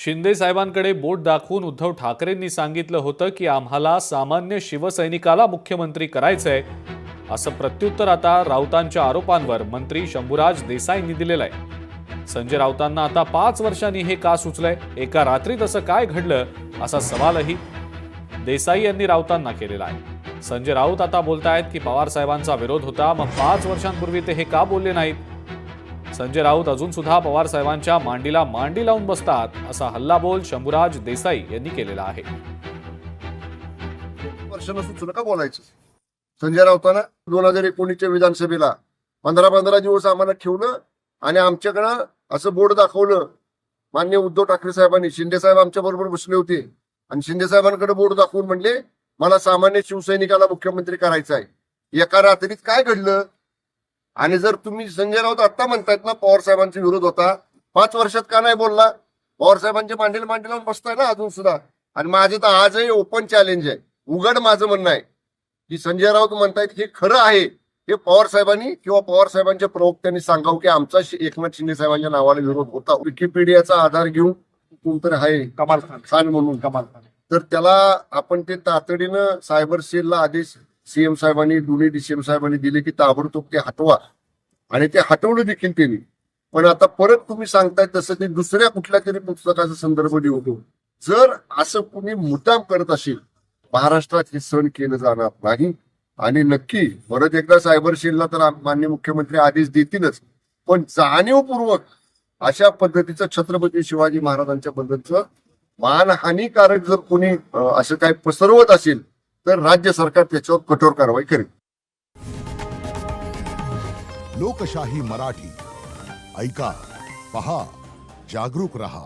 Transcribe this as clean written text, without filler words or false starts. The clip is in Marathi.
शिंदे साहेबांकडे बोट दाखवून उद्धव ठाकरेंनी सांगितलं होतं की आम्हाला सामान्य शिवसैनिकाला मुख्यमंत्री करायचंय, असं प्रत्युत्तर आता राऊतांच्या आरोपांवर मंत्री शंभूराज देसाईंनी दिलेलं आहे. संजय राऊतांना आता 5 वर्षांनी हे का सुचलंय, एका रात्रीत असं काय घडलं, असा सवालही देसाई यांनी राऊतांना केलेला आहे. संजय राऊत आता बोलतायत की पवार साहेबांचा विरोध होता, मग 5 वर्षांपूर्वी ते हे का बोलले नाहीत. संजय राऊत अजून सुद्धा पवार साहेबांच्या मांडीला मांडी लावून बसतात, असा हल्लाबोल शंभूराज देसाई यांनी केलेला आहे. वर्षांना सुचलं का बोलायचं. संजय राऊतांना 2019च्या विधानसभेला 15 दिवस आम्हाला ठेवलं आणि आमच्याकडं असं बोर्ड दाखवलं. माननीय उद्धव ठाकरे साहेबांनी, शिंदे साहेब आमच्या बरोबर बसले होते आणि शिंदे साहेबांकडे बोर्ड दाखवून म्हणले मला सामान्य शिवसैनिकाला मुख्यमंत्री करायचं आहे. एका रात्रीत काय घडलं. आणि जर तुम्ही संजय राऊत आता म्हणतायत ना पवार साहेबांचा विरोध होता, 5 वर्षात का नाही बोलला. पवार साहेबांच्या मांडीला मांडी लावून बसताय ना अजून सुद्धा. आणि माझे तर आजही ओपन चॅलेंज आहे, उघड माझं म्हणणं आहे की संजय राऊत म्हणतायत हे खरं आहे, हे पवार साहेबांनी किंवा पवार साहेबांच्या प्रवक्त्यांनी सांगावं की आमचा एकनाथ शिंदे साहेबांच्या नावाला विरोध होता. विकिपीडियाचा आधार घेऊन कोणतरी आहे कमाल खान म्हणून, कमाल खान, तर त्याला आपण ते तातडीनं सायबर सेलला आदेश सीएम साहेबांनी, दोन्ही डीसीएम साहेबांनी दिले की ताबडतोब ते हटवा. आणि ते हटवलं देखील त्यांनी. पण आता परत तुम्ही सांगताय तसं ते दुसऱ्या कुठल्या तरी पुस्तकाचा संदर्भ देतो. जर असं कुणी मुद्दाम करत असेल, महाराष्ट्रात हे सहन केलं जाणार नाही. आणि नक्की परत एकदा सायबर सेलला तर माननीय मुख्यमंत्री आदेश देतीलच, पण जाणीवपूर्वक अशा पद्धतीचं छत्रपती शिवाजी महाराजांच्या बद्दलचं मानहानिकारक जर कोणी असं काही पसरवत असेल तर राज्य सरकार त्याच्यावर कठोर कारवाई करेल. लोकशाही मराठी ऐका, पहा, जागरूक रहा.